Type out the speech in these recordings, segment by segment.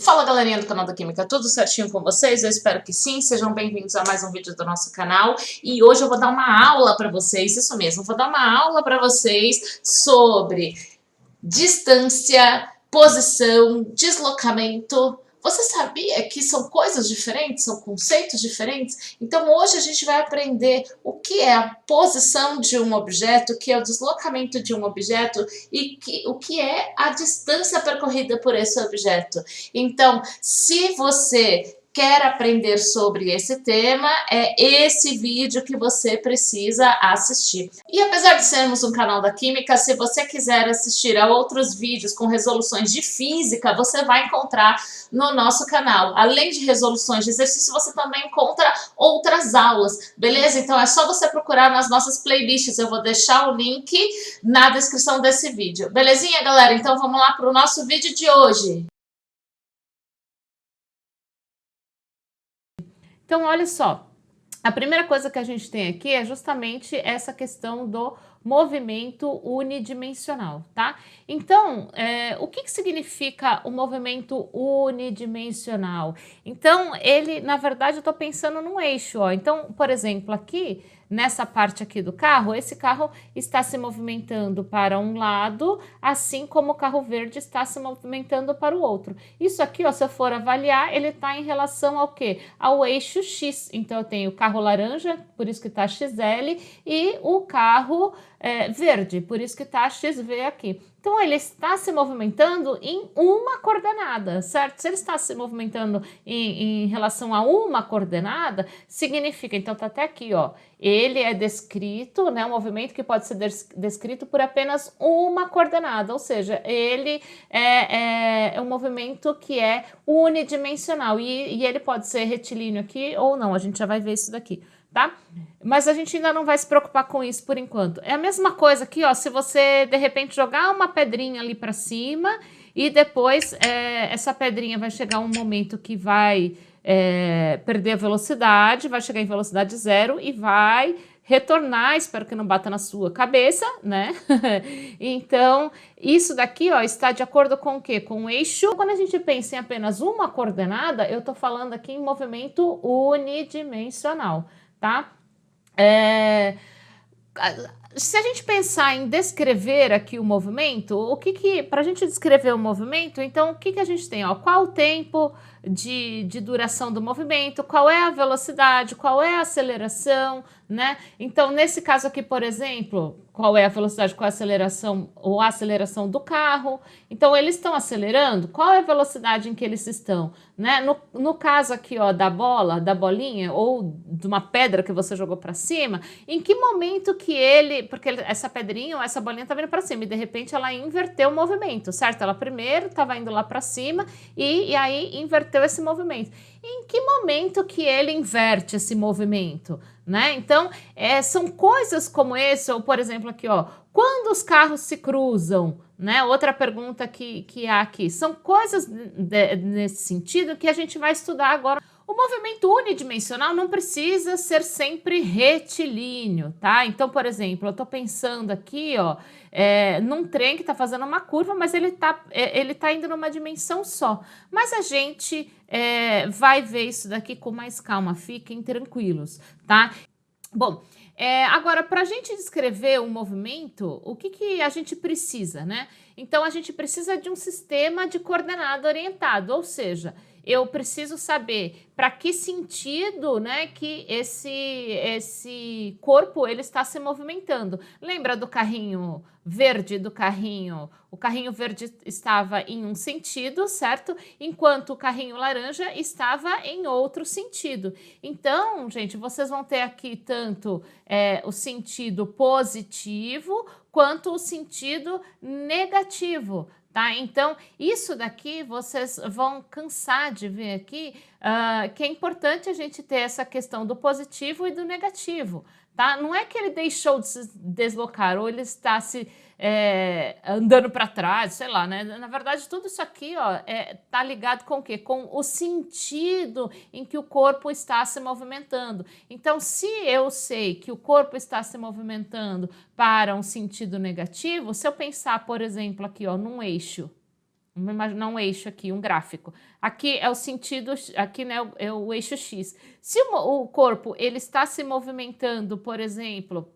Fala galerinha do canal da Química, tudo certinho com vocês? Eu espero que sim, sejam bem-vindos a mais um vídeo do nosso canal e hoje eu vou dar uma aula para vocês, isso mesmo, vou dar uma aula para vocês sobre distância, posição, deslocamento. Você sabia que são coisas diferentes, são conceitos diferentes? Então hoje a gente vai aprender o que é a posição de um objeto, o que é o deslocamento de um objeto e o que é a distância percorrida por esse objeto. Então, se você quer aprender sobre esse tema, é esse vídeo que você precisa assistir. E apesar de sermos um canal da Química, se você quiser assistir a outros vídeos com resoluções de física, você vai encontrar no nosso canal. Além de resoluções de exercício, você também encontra outras aulas, beleza? Então é só você procurar nas nossas playlists, eu vou deixar o link na descrição desse vídeo. Belezinha, galera? Então vamos lá para o nosso vídeo de hoje. Então, olha só, a primeira coisa que a gente tem aqui é justamente essa questão do movimento unidimensional, tá? Então, o que significa o movimento unidimensional? Então, ele, na verdade, eu estou pensando num eixo, ó. Então, por exemplo, aqui, nessa parte aqui do carro, esse carro está se movimentando para um lado, assim como o carro verde está se movimentando para o outro. Isso aqui, ó, se eu for avaliar, ele está em relação ao quê? Ao eixo X. Então, eu tenho o carro laranja, por isso que está XL, e o carro verde, por isso que está XV aqui. Então, ele está se movimentando em uma coordenada, certo? Se ele está se movimentando em relação a uma coordenada, significa, então tá até aqui, ó, ele é descrito, né, um movimento que pode ser descrito por apenas uma coordenada, ou seja, ele é um movimento que é unidimensional e ele pode ser retilíneo aqui ou não, a gente já vai ver isso daqui, tá? Mas a gente ainda não vai se preocupar com isso por enquanto. É a mesma coisa aqui, ó, se você de repente jogar uma pedrinha ali para cima e depois essa pedrinha vai chegar um momento que vai perder a velocidade, vai chegar em velocidade zero e vai retornar, espero que não bata na sua cabeça, né? Então, isso daqui, ó, está de acordo com o quê? Com o eixo. Quando a gente pensa em apenas uma coordenada, eu tô falando aqui em movimento unidimensional, tá? Se a gente pensar em descrever aqui o movimento, para a gente descrever o movimento, então o que a gente tem? Ó, qual o tempo de duração do movimento, qual é a velocidade, qual é a aceleração, né? Então, nesse caso aqui, por exemplo, qual é a velocidade, qual é a aceleração ou a aceleração do carro. Então, eles estão acelerando, qual é a velocidade em que eles estão, né? No caso aqui, ó, da bolinha ou de uma pedra que você jogou para cima, em que momento que porque essa pedrinha ou essa bolinha tá vindo para cima e de repente ela inverteu o movimento, certo? Ela primeiro estava indo lá para cima e aí inverteu esse movimento. Em que momento que ele inverte esse movimento, né? Então, são coisas como esse, ou por exemplo aqui, ó, quando os carros se cruzam, né? Outra pergunta que há aqui, são coisas nesse sentido que a gente vai estudar agora. O movimento unidimensional não precisa ser sempre retilíneo, tá? Então, por exemplo, eu estou pensando aqui, ó, num trem que está fazendo uma curva, mas ele tá indo numa dimensão só. Mas a gente vai ver isso daqui com mais calma, fiquem tranquilos, tá? Bom, agora, para a gente descrever um movimento, o que a gente precisa, né? Então, a gente precisa de um sistema de coordenada orientado, ou seja, eu preciso saber para que sentido, né, que esse corpo ele está se movimentando. Lembra do carrinho verde do carrinho? O carrinho verde estava em um sentido, certo? Enquanto o carrinho laranja estava em outro sentido. Então, gente, vocês vão ter aqui tanto o sentido positivo quanto o sentido negativo. Tá? Então, isso daqui vocês vão cansar de ver aqui, que é importante a gente ter essa questão do positivo e do negativo, tá? Não é que ele deixou de se deslocar ou ele está se andando para trás, sei lá, né? Na verdade, tudo isso aqui, ó, tá ligado com o quê? Com o sentido em que o corpo está se movimentando. Então, se eu sei que o corpo está se movimentando para um sentido negativo, se eu pensar, por exemplo, aqui, ó, num eixo, Vamos imaginar um eixo aqui, um gráfico. Aqui é o sentido, aqui, né, é o eixo X. Se o corpo ele está se movimentando, por exemplo,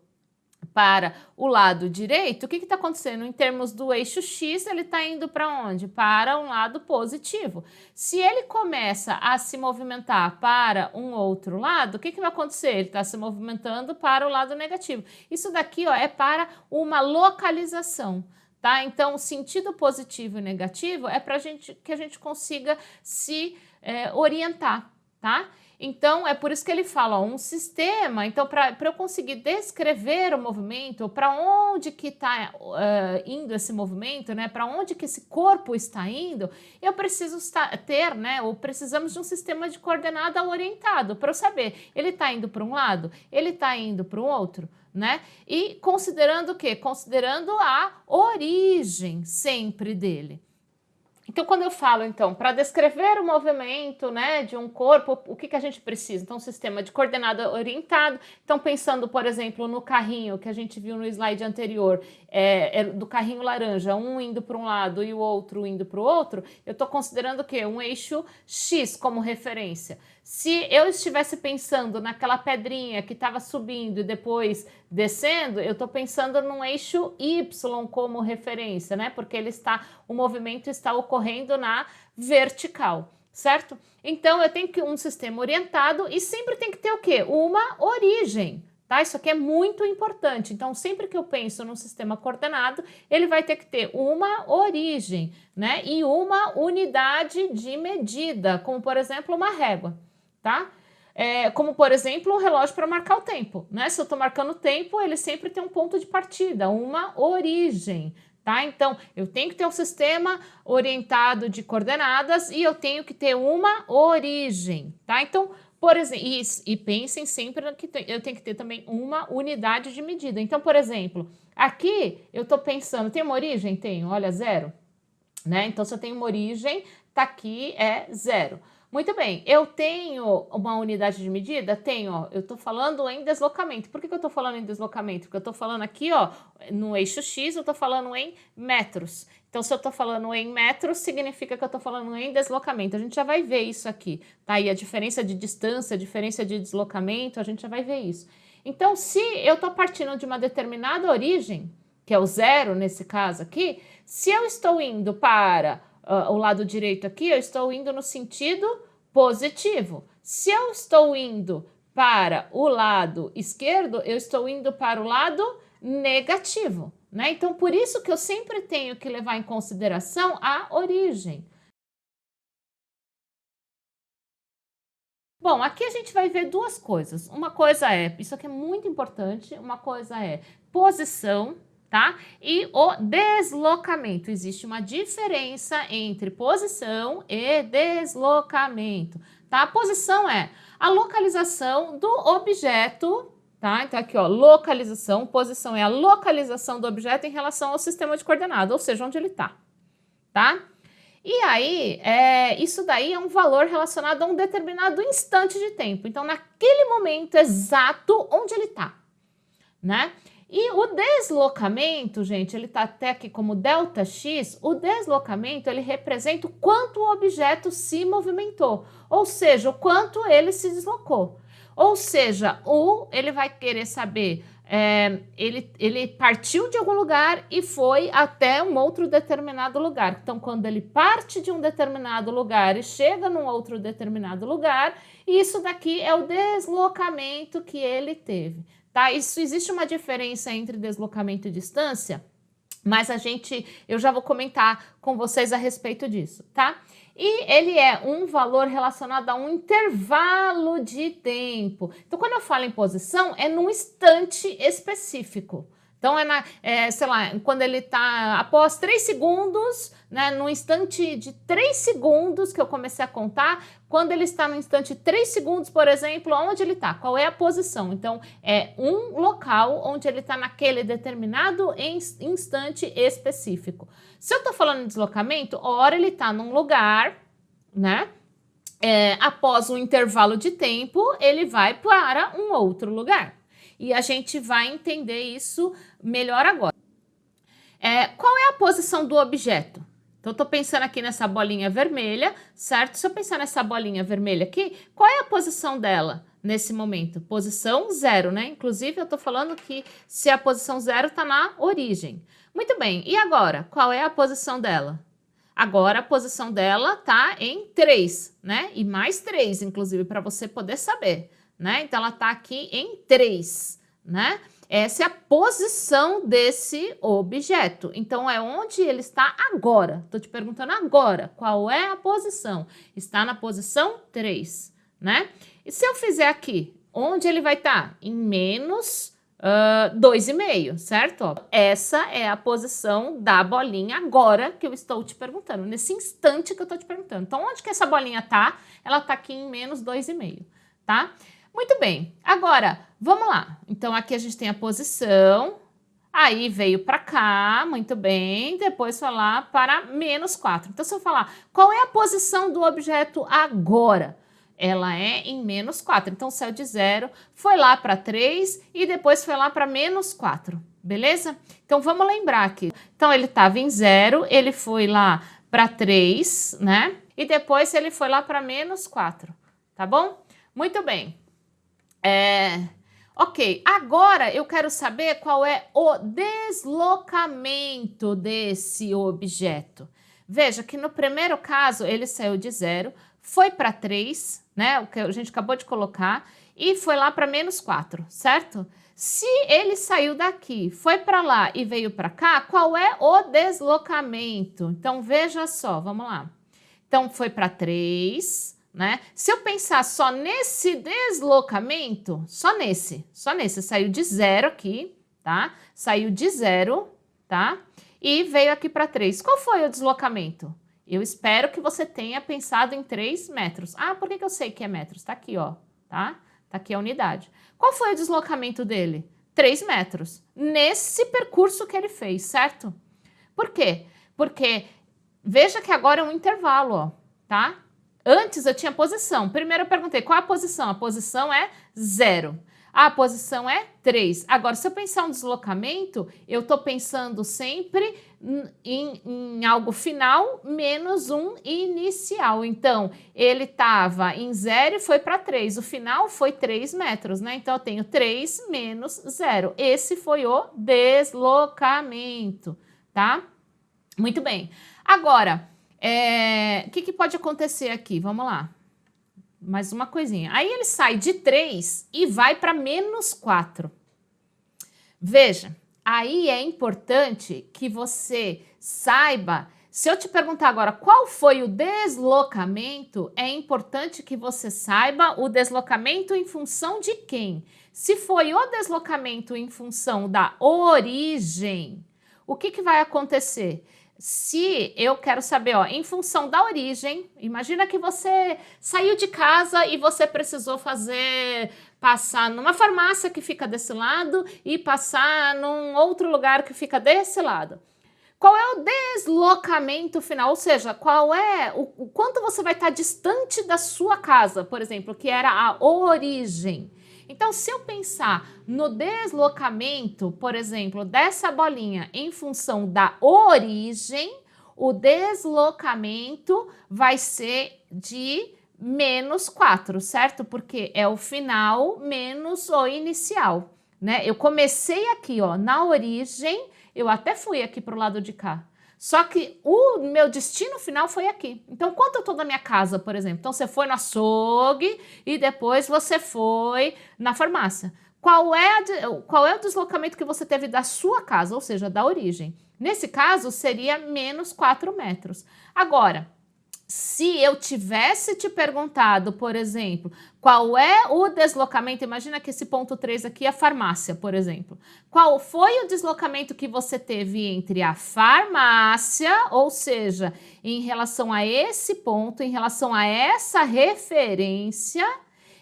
para o lado direito, o que está acontecendo? Em termos do eixo X, ele está indo para onde? Para um lado positivo. Se ele começa a se movimentar para um outro lado, o que vai acontecer? Ele está se movimentando para o lado negativo. Isso daqui, ó, é para uma localização. Tá? Então, o sentido positivo e negativo é para que a gente consiga se orientar, tá? Então, é por isso que ele fala, ó, um sistema, então, para eu conseguir descrever o movimento, para onde que está indo esse movimento, né? Para onde que esse corpo está indo, eu preciso ter, né? Ou precisamos de um sistema de coordenada orientado, para eu saber, ele está indo para um lado, ele está indo para o outro, né? E considerando o quê? Considerando a origem sempre dele. Então, quando eu falo, então, para descrever o movimento, né, de um corpo, o que a gente precisa? Então, um sistema de coordenada orientado. Então, pensando, por exemplo, no carrinho que a gente viu no slide anterior, do carrinho laranja, um indo para um lado e o outro indo para o outro, eu estou considerando o quê? Um eixo X como referência. Se eu estivesse pensando naquela pedrinha que estava subindo e depois descendo, eu estou pensando num eixo Y como referência, né? Porque o movimento está ocorrendo na vertical, certo? Então, eu tenho que um sistema orientado e sempre tem que ter o quê? Uma origem, tá? Isso aqui é muito importante. Então, sempre que eu penso num sistema coordenado, ele vai ter que ter uma origem, né? E uma unidade de medida, como, por exemplo, uma régua. Tá? Como, por exemplo, um relógio para marcar o tempo, né? Se eu estou marcando o tempo, ele sempre tem um ponto de partida, uma origem, tá? Então, eu tenho que ter um sistema orientado de coordenadas e eu tenho que ter uma origem, tá? Então, por exemplo, e pensem sempre que eu tenho que ter também uma unidade de medida. Então, por exemplo, aqui eu estou pensando, tem uma origem? Tenho, olha, 0, né? Então, se eu tenho uma origem, tá aqui, é 0. Muito bem, eu tenho uma unidade de medida? Tenho, ó, eu tô falando em deslocamento. Por que eu tô falando em deslocamento? Porque eu tô falando aqui, ó, no eixo X, eu tô falando em metros. Então, se eu tô falando em metros, significa que eu tô falando em deslocamento. A gente já vai ver isso aqui, tá? E a diferença de distância, a diferença de deslocamento, a gente já vai ver isso. Então, se eu tô partindo de uma determinada origem, que é o 0 nesse caso aqui, se eu estou indo para o lado direito aqui, eu estou indo no sentido positivo. Se eu estou indo para o lado esquerdo, eu estou indo para o lado negativo, né? Então, por isso que eu sempre tenho que levar em consideração a origem. Bom, aqui a gente vai ver duas coisas. Uma coisa isso aqui é muito importante, uma coisa é posição, tá? E o deslocamento. Existe uma diferença entre posição e deslocamento, tá? A posição é a localização do objeto, tá? Então aqui, ó, localização, posição é a localização do objeto em relação ao sistema de coordenada, ou seja, onde ele tá? E aí, isso daí é um valor relacionado a um determinado instante de tempo. Então, naquele momento exato onde ele tá, né? E o deslocamento, gente, ele tá até aqui como ΔX, o deslocamento, ele representa o quanto o objeto se movimentou, ou seja, o quanto ele se deslocou. Ou seja, ele vai querer saber, ele partiu de algum lugar e foi até um outro determinado lugar. Então, quando ele parte de um determinado lugar e chega num outro determinado lugar, isso daqui é o deslocamento que ele teve. Tá? Existe uma diferença entre deslocamento e distância, mas eu já vou comentar com vocês a respeito disso, tá? E ele é um valor relacionado a um intervalo de tempo. Então, quando eu falo em posição, é num instante específico. Então, sei lá, quando ele está após 3 segundos, né, no instante de 3 segundos que eu comecei a contar, quando ele está no instante 3 segundos, por exemplo, onde ele está, qual é a posição? Então, é um local onde ele está naquele determinado instante específico. Se eu estou falando de deslocamento, ora ele está num lugar, né? Após um intervalo de tempo, ele vai para um outro lugar. E a gente vai entender isso melhor agora. Qual é a posição do objeto? Então, eu tô pensando aqui nessa bolinha vermelha, certo? Se eu pensar nessa bolinha vermelha aqui, qual é a posição dela nesse momento? Posição 0, né? Inclusive, eu tô falando que se a posição 0 tá na origem. Muito bem, e agora? Qual é a posição dela? Agora, a posição dela tá em 3, né? E mais 3, inclusive, para você poder saber, né? Então, ela tá aqui em 3, né? Essa é a posição desse objeto. Então, é onde ele está agora. Estou te perguntando agora, qual é a posição? Está na posição 3, né? E se eu fizer aqui, onde ele vai estar? Em menos 2,5, certo? Ó, essa é a posição da bolinha agora que eu estou te perguntando, nesse instante que eu estou te perguntando. Então, onde que essa bolinha tá? Ela tá aqui em menos 2,5, tá? Muito bem, agora, vamos lá. Então, aqui a gente tem a posição, aí veio para cá, muito bem, depois foi lá para menos 4. Então, se eu falar, qual é a posição do objeto agora? Ela é em menos 4. Então, saiu de 0, foi lá para 3 e depois foi lá para menos 4, beleza? Então, vamos lembrar aqui. Então, ele estava em 0, ele foi lá para 3, né? E depois ele foi lá para menos 4, tá bom? Muito bem. Ok, agora eu quero saber qual é o deslocamento desse objeto. Veja que no primeiro caso ele saiu de 0, foi para 3, né? O que a gente acabou de colocar, e foi lá para menos 4, certo? Se ele saiu daqui, foi para lá e veio para cá, qual é o deslocamento? Então veja só, vamos lá. Então foi para 3. Né? Se eu pensar só nesse deslocamento, só nesse, saiu de 0 aqui, tá? Saiu de 0, tá? E veio aqui para 3. Qual foi o deslocamento? Eu espero que você tenha pensado em 3 metros. Ah, por que eu sei que é metros? Tá aqui, ó, tá? Tá aqui a unidade. Qual foi o deslocamento dele? 3 metros. Nesse percurso que ele fez, certo? Por quê? Porque veja que agora é um intervalo, ó, tá? Antes eu tinha posição. Primeiro eu perguntei qual é a posição. A posição é 0. A posição é 3. Agora, se eu pensar um deslocamento, eu estou pensando sempre em algo final menos um inicial. Então, ele estava em 0 e foi para 3. O final foi 3 metros, né? Então, eu tenho 3 menos 0. Esse foi o deslocamento, tá? Muito bem. Agora, o que pode acontecer aqui? Vamos lá. Mais uma coisinha. Aí ele sai de 3 e vai para menos 4. Veja, aí é importante que você saiba. Se eu te perguntar agora qual foi o deslocamento, é importante que você saiba o deslocamento em função de quem. Se foi o deslocamento em função da origem, o que vai acontecer? Se eu quero saber, ó, em função da origem, imagina que você saiu de casa e você precisou passar numa farmácia que fica desse lado e passar num outro lugar que fica desse lado. Qual é o deslocamento final? Ou seja, qual é o quanto você vai estar distante da sua casa, por exemplo, que era a origem. Então, se eu pensar no deslocamento, por exemplo, dessa bolinha em função da origem, o deslocamento vai ser de menos 4, certo? Porque é o final menos o inicial, né? Eu comecei aqui, ó, na origem, eu até fui aqui para o lado de cá. Só que o meu destino final foi aqui. Então, quanto eu tô da minha casa, por exemplo? Então, você foi no açougue e depois você foi na farmácia. Qual é o deslocamento que você teve da sua casa, ou seja, da origem? Nesse caso, seria menos 4 metros. Agora, se eu tivesse te perguntado, por exemplo, qual é o deslocamento, imagina que esse ponto 3 aqui é a farmácia, por exemplo. Qual foi o deslocamento que você teve entre a farmácia, ou seja, em relação a esse ponto, em relação a essa referência,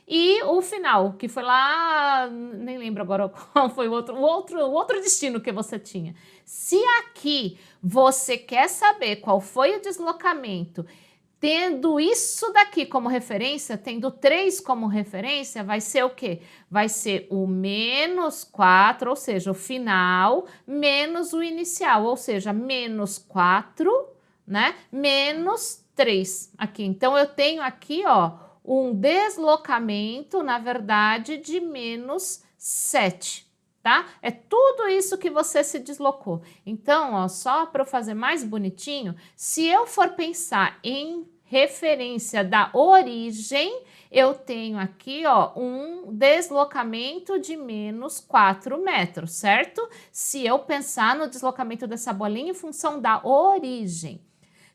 e o final, que foi lá, nem lembro agora qual foi o outro destino que você tinha. Se aqui você quer saber qual foi o deslocamento, tendo isso daqui como referência, tendo 3 como referência, vai ser o quê? Vai ser o menos 4, ou seja, o final, menos o inicial, ou seja, menos 4, né? Menos 3 aqui. Então, eu tenho aqui, ó, um deslocamento, na verdade, de menos 7, tá? É tudo isso que você se deslocou. Então, ó, só para eu fazer mais bonitinho, se eu for pensar em referência da origem, eu tenho aqui, ó, um deslocamento de menos 4 metros, certo? Se eu pensar no deslocamento dessa bolinha em função da origem.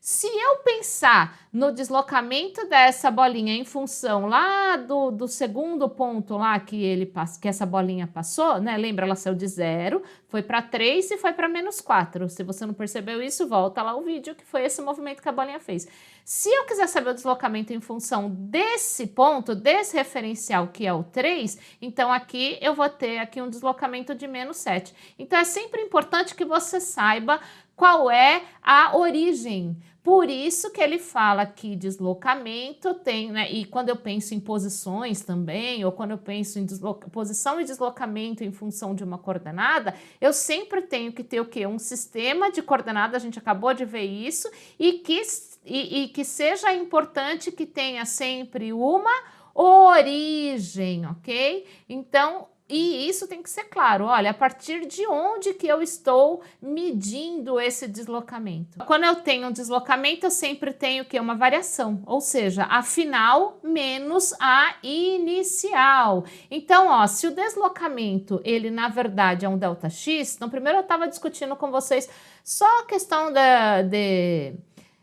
Se eu pensar no deslocamento dessa bolinha em função lá do segundo ponto lá que essa bolinha passou, né? Lembra, ela saiu de 0, foi para 3 e foi para menos 4. Se você não percebeu isso, volta lá o vídeo que foi esse movimento que a bolinha fez. Se eu quiser saber o deslocamento em função desse ponto, desse referencial que é o 3, então aqui eu vou ter aqui um deslocamento de menos 7. Então é sempre importante que você saiba qual é a origem. Por isso que ele fala que deslocamento tem, né? E quando eu penso em posições também, ou quando eu penso em posição e deslocamento em função de uma coordenada, eu sempre tenho que ter o quê? Um sistema de coordenada, a gente acabou de ver isso, e que seja importante que tenha sempre uma origem, ok? Então, e isso tem que ser claro, olha, a partir de onde que eu estou medindo esse deslocamento. Quando eu tenho um deslocamento, eu sempre tenho que uma variação, ou seja, a final menos a inicial. Então, ó, se o deslocamento, ele na verdade é um ΔX, então primeiro eu estava discutindo com vocês só a questão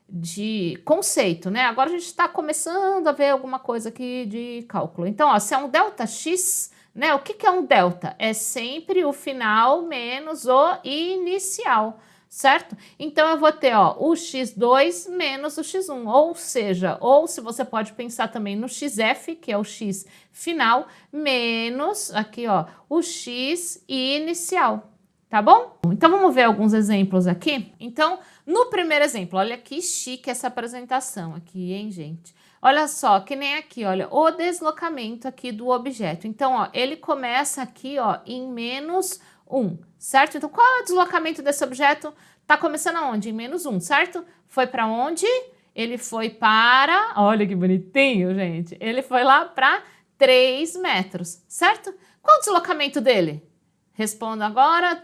de conceito, né? Agora a gente está começando a ver alguma coisa aqui de cálculo. Então, ó, se é um ΔX, né? O que é um delta? É sempre o final menos o inicial, certo? Então, eu vou ter, ó, o x2 menos o x1, ou seja, ou se você pode pensar também no xf, que é o x final, menos, aqui, ó, o x inicial, tá bom? Então, vamos ver alguns exemplos aqui? Então, no primeiro exemplo, olha que chique essa apresentação aqui, hein, gente? Olha só, que nem aqui, olha, o deslocamento aqui do objeto. Então, ó, ele começa aqui, ó, em menos 1, certo? Então, qual é o deslocamento desse objeto? Tá começando aonde? Em menos 1, certo? Foi para onde? Ele foi para... Olha que bonitinho, gente. Ele foi lá para 3 metros, certo? Qual o deslocamento dele? Respondo agora,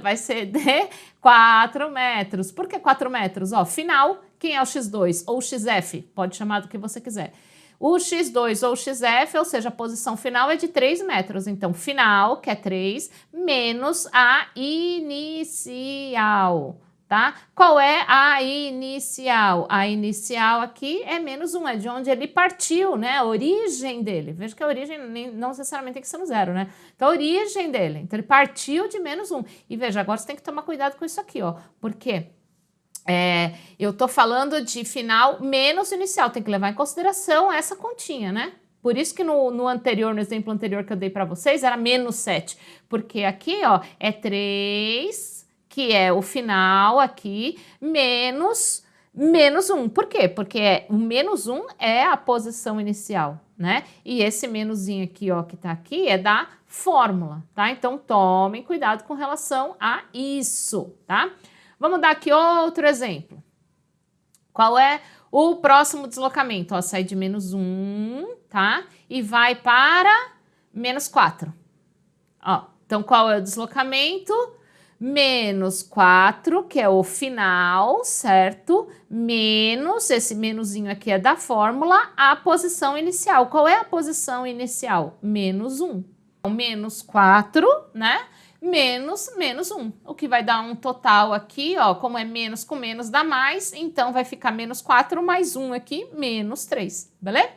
vai ser de 4 metros. Por que 4 metros? Ó, final, quem é o x2 ou o xf? Pode chamar do que você quiser. O x2 ou xf, ou seja, a posição final é de 3 metros. Então, final, que é 3, menos a inicial, tá? Qual é a inicial? A inicial aqui é menos 1, é de onde ele partiu, né? A origem dele. Veja que a origem não necessariamente tem que ser no 0, né? Então, a origem dele. Então, ele partiu de menos 1. E veja, agora você tem que tomar cuidado com isso aqui, ó. Por quê? Eu tô falando de final menos inicial. Tem que levar em consideração essa continha, né? Por isso que no exemplo anterior que eu dei para vocês, era menos 7. Porque aqui, ó, é 3... que é o final aqui, menos 1. Por quê? Porque o menos 1 é a posição inicial, né? E esse menusinho aqui, ó, que tá aqui, é da fórmula, tá? Então, tomem cuidado com relação a isso, tá? Vamos dar aqui outro exemplo. Qual é o próximo deslocamento? Ó, sai de menos 1, tá? E vai para menos 4. Ó, então, qual é o deslocamento? Menos 4, que é o final, certo? Menos, esse menuzinho aqui é da fórmula, a posição inicial. Qual é a posição inicial? Menos 1. Então, menos 4, né? Menos 1. O que vai dar um total aqui, ó, como é menos com menos dá mais, então vai ficar menos 4 mais 1 aqui, menos 3, beleza?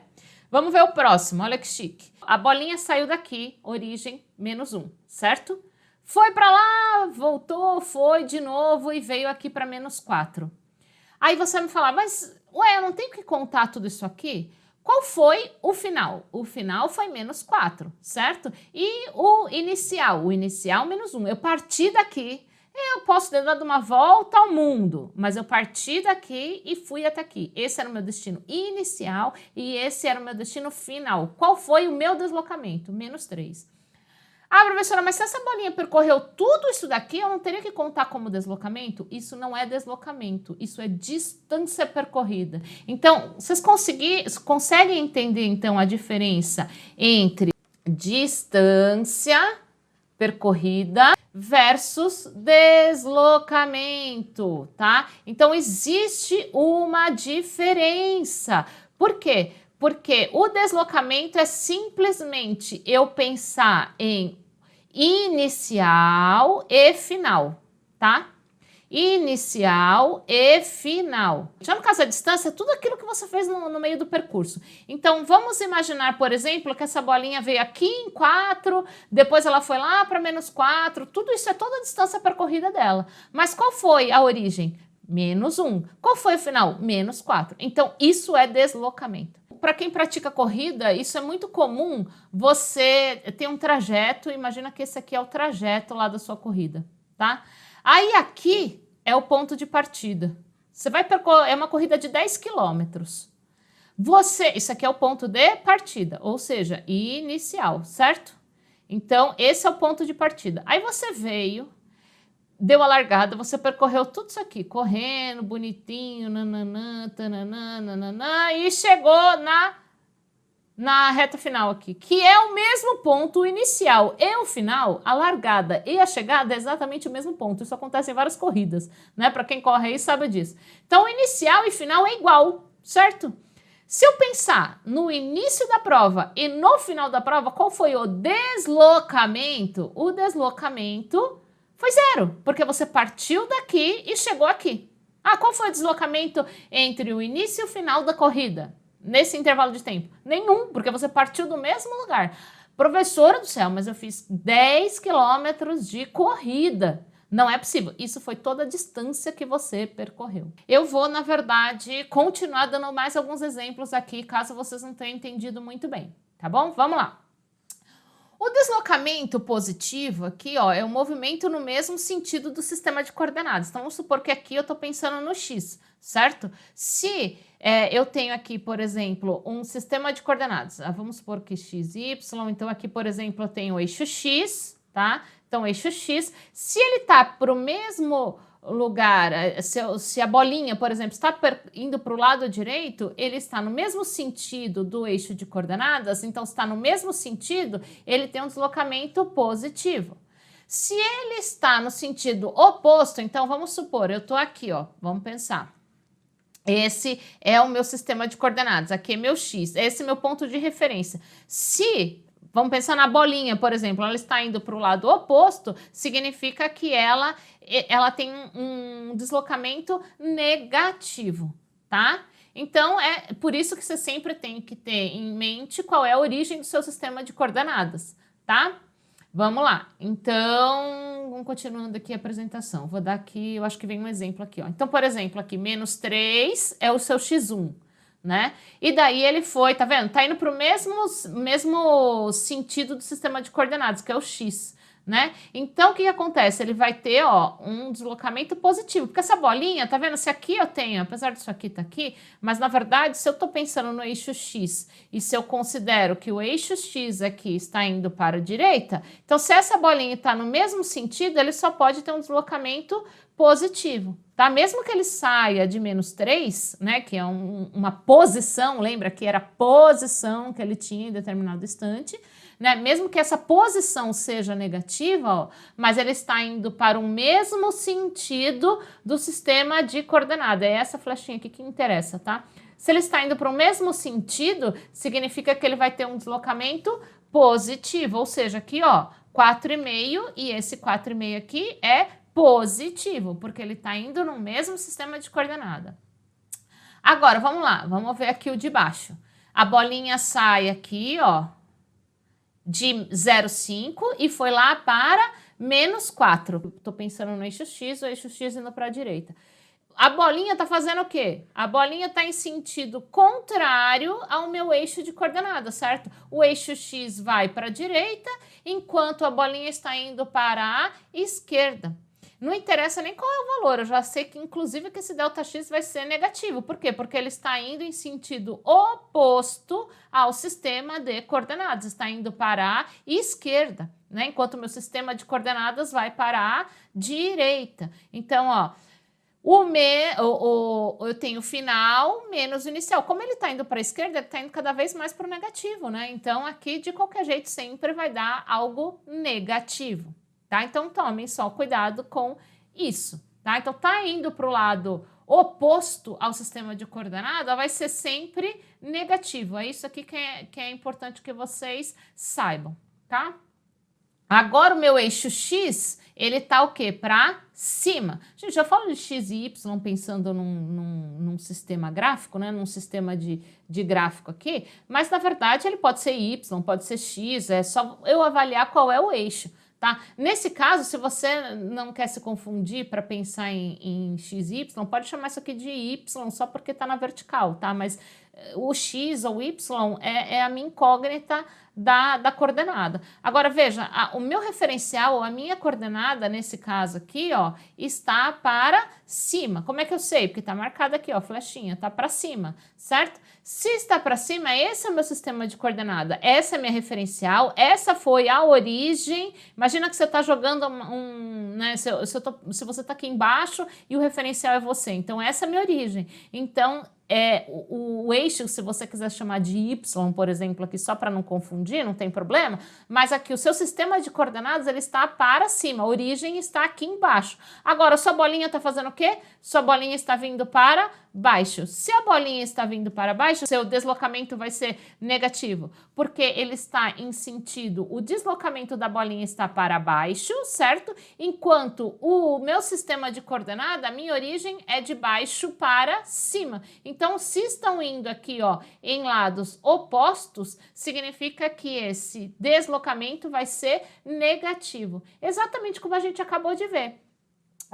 Vamos ver o próximo, olha que chique. A bolinha saiu daqui, origem, menos 1, certo? Foi para lá, voltou, foi de novo e veio aqui para menos 4. Aí você vai me falar, mas, ué, eu não tenho que contar tudo isso aqui? Qual foi o final? O final foi menos 4, certo? E o inicial? O inicial, menos 1. Eu parti daqui, eu posso ter dado uma volta ao mundo, mas eu parti daqui e fui até aqui. Esse era o meu destino inicial e esse era o meu destino final. Qual foi o meu deslocamento? Menos 3. Ah, professora, mas se essa bolinha percorreu tudo isso daqui, eu não teria que contar como deslocamento? Isso não é deslocamento, isso é distância percorrida. Então, vocês conseguem entender, então, a diferença entre distância percorrida versus deslocamento, tá? Então, existe uma diferença. Por quê? Porque o deslocamento é simplesmente eu pensar em inicial e final, tá? Inicial e final. Já no caso da distância, é tudo aquilo que você fez no meio do percurso. Então, vamos imaginar, por exemplo, que essa bolinha veio aqui em 4, depois ela foi lá para -4, tudo isso é toda a distância percorrida dela. Mas qual foi a origem? -1. Qual foi o final? -4. Então, isso é deslocamento. Para quem pratica corrida, isso é muito comum. Você tem um trajeto, imagina que esse aqui é o trajeto lá da sua corrida, tá? Aí aqui é o ponto de partida. Você vai percorrer, é uma corrida de 10 quilômetros. Isso aqui é o ponto de partida, ou seja, inicial, certo? Então, esse é o ponto de partida. Aí você veio, deu a largada, você percorreu tudo isso aqui, correndo, bonitinho, nananã, tananã, nananã, e chegou na reta final aqui, que é o mesmo ponto inicial e o final, a largada e a chegada é exatamente o mesmo ponto. Isso acontece em várias corridas, né? Para quem corre aí sabe disso. Então, inicial e final é igual, certo? Se eu pensar no início da prova e no final da prova, qual foi o deslocamento? O deslocamento foi 0, porque você partiu daqui e chegou aqui. Ah, qual foi o deslocamento entre o início e o final da corrida? Nesse intervalo de tempo? Nenhum, porque você partiu do mesmo lugar. Professora do céu, mas eu fiz 10 quilômetros de corrida. Não é possível. Isso foi toda a distância que você percorreu. Eu vou, na verdade, continuar dando mais alguns exemplos aqui, caso vocês não tenham entendido muito bem. Tá bom? Vamos lá. O deslocamento positivo aqui, ó, é o movimento no mesmo sentido do sistema de coordenadas. Então, vamos supor que aqui eu estou pensando no x, certo? Se eu tenho aqui, por exemplo, um sistema de coordenadas, vamos supor que x, y, então aqui, por exemplo, eu tenho o eixo x, tá? Então, o eixo x, se ele está para o mesmo lugar, se a bolinha, por exemplo, está indo para o lado direito, ele está no mesmo sentido do eixo de coordenadas, então está no mesmo sentido, ele tem um deslocamento positivo. Se ele está no sentido oposto, então vamos supor, eu estou aqui, ó, vamos pensar. Esse é o meu sistema de coordenadas, aqui é meu x, esse é meu ponto de referência. Vamos pensar na bolinha, por exemplo, ela está indo para o lado oposto, significa que ela tem um deslocamento negativo, tá? Então, é por isso que você sempre tem que ter em mente qual é a origem do seu sistema de coordenadas, tá? Vamos lá. Então, vamos continuando aqui a apresentação. Vou dar aqui, eu acho que vem um exemplo aqui, ó. Então, por exemplo, aqui, -3 é o seu x1. Né? E daí ele foi, tá vendo? Tá indo para o mesmo sentido do sistema de coordenadas, que é o x, né? Então, o que acontece? Ele vai ter, ó, um deslocamento positivo, porque essa bolinha, tá vendo? Se aqui eu tenho, apesar disso aqui tá aqui, mas na verdade, se eu tô pensando no eixo x e se eu considero que o eixo x aqui está indo para a direita, então se essa bolinha está no mesmo sentido, ele só pode ter um deslocamento positivo, tá? Mesmo que ele saia de -3, né, que é uma posição, lembra que era a posição que ele tinha em determinado instante, né? Mesmo que essa posição seja negativa, ó, mas ele está indo para o mesmo sentido do sistema de coordenada. É essa flechinha aqui que interessa, tá? Se ele está indo para o mesmo sentido, significa que ele vai ter um deslocamento positivo, ou seja, aqui, ó, 4,5 e esse 4,5 aqui é positivo, porque ele está indo no mesmo sistema de coordenada. Agora, vamos lá, vamos ver aqui o de baixo. A bolinha sai aqui, ó, de 0,5 e foi lá para -4. Estou pensando no eixo x, o eixo x indo para a direita. A bolinha está fazendo o quê? A bolinha está em sentido contrário ao meu eixo de coordenadas, certo? O eixo x vai para a direita, enquanto a bolinha está indo para a esquerda. não interessa nem qual é o valor, eu já sei que inclusive que esse ΔX vai ser negativo. Por quê? Porque ele está indo em sentido oposto ao sistema de coordenadas, está indo para a esquerda, né? Enquanto o meu sistema de coordenadas vai para a direita. Então, ó, eu tenho o final menos o inicial. Como ele está indo para a esquerda, ele está indo cada vez mais para o negativo, né? Então, aqui, de qualquer jeito, sempre vai dar algo negativo, tá? Então, tomem só cuidado com isso, tá? Então, tá indo para o lado oposto ao sistema de coordenada, vai ser sempre negativo. É isso aqui que é importante que vocês saibam, tá? Agora, o meu eixo X, ele tá o quê? Para cima. Gente, eu falo de X e Y pensando num sistema gráfico, né? Num sistema de gráfico aqui, mas na verdade ele pode ser Y, pode ser X, é só eu avaliar qual é o eixo, tá? Nesse caso, se você não quer se confundir para pensar em X e Y, pode chamar isso aqui de Y só porque tá na vertical, tá? Mas o X ou Y é a minha incógnita da coordenada. Agora, veja, o meu referencial, a minha coordenada, nesse caso aqui, ó, está para cima. Como é que eu sei? Porque está marcado aqui, ó, flechinha, tá para cima, certo? Se está para cima, esse é o meu sistema de coordenada, essa é a minha referencial, essa foi a origem. Imagina que você está jogando né, se você está aqui embaixo e o referencial é você, então essa é a minha origem. Então, o eixo, se você quiser chamar de Y, por exemplo, aqui só para não confundir, não tem problema, mas aqui o seu sistema de coordenadas, ele está para cima, a origem está aqui embaixo. Agora, sua bolinha está fazendo o quê? Sua bolinha está vindo para baixo. Se a bolinha está vindo para baixo, seu deslocamento vai ser negativo, porque ele está em sentido, o deslocamento da bolinha está para baixo, certo? Enquanto o meu sistema de coordenada, a minha origem é de baixo para cima. Então, se estão indo aqui, ó, em lados opostos, significa que esse deslocamento vai ser negativo. Exatamente como a gente acabou de ver.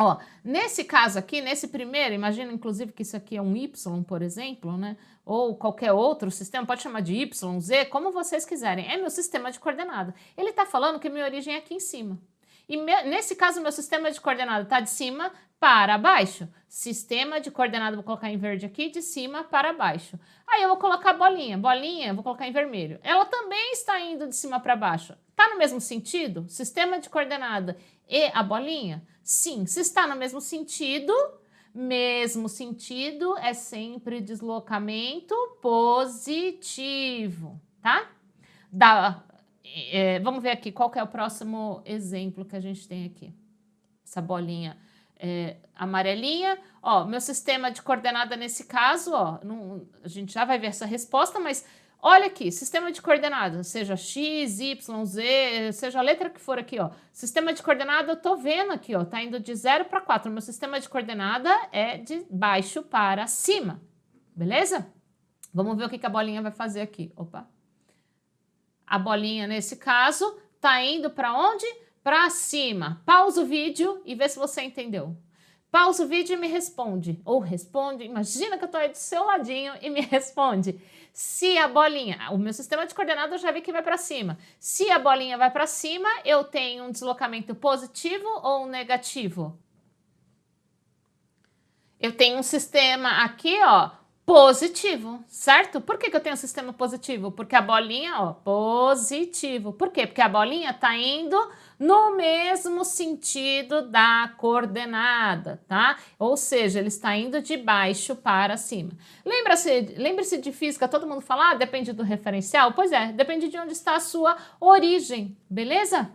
Ó, nesse caso aqui, nesse primeiro, imagina inclusive que isso aqui é um Y, por exemplo, né? Ou qualquer outro sistema, pode chamar de Y, Z, como vocês quiserem. É meu sistema de coordenada. Ele está falando que minha origem é aqui em cima. E nesse caso, meu sistema de coordenada está de cima para baixo. Sistema de coordenada, vou colocar em verde aqui, de cima para baixo. Aí eu vou colocar bolinha, vou colocar em vermelho. Ela também está indo de cima para baixo. Está no mesmo sentido? Sistema de coordenada e a bolinha? Sim. Se está no mesmo sentido é sempre deslocamento positivo, tá? Vamos ver aqui qual que é o próximo exemplo que a gente tem aqui. Essa bolinha amarelinha. Ó, meu sistema de coordenada nesse caso, ó, a gente já vai ver essa resposta, mas olha aqui, sistema de coordenada, seja X, Y, Z, seja a letra que for aqui, ó. Sistema de coordenada, eu tô vendo aqui, ó, tá indo de 0 para 4. Meu sistema de coordenada é de baixo para cima, beleza? Vamos ver o que a bolinha vai fazer aqui. Opa. A bolinha, nesse caso, tá indo para onde? Para cima. Pausa o vídeo e vê se você entendeu. Pausa o vídeo e me responde. Ou responde, imagina que eu tô aí do seu ladinho e me responde. Se a bolinha, o meu sistema de coordenadas eu já vi que vai para cima. Se a bolinha vai para cima, eu tenho um deslocamento positivo ou negativo? Eu tenho um sistema aqui, ó, positivo, certo? Por que eu tenho um sistema positivo? Porque a bolinha, ó, positivo. Por quê? Porque a bolinha tá indo no mesmo sentido da coordenada, tá? Ou seja, ele está indo de baixo para cima. Lembre-se de física, todo mundo fala, depende do referencial? Pois é, depende de onde está a sua origem, beleza?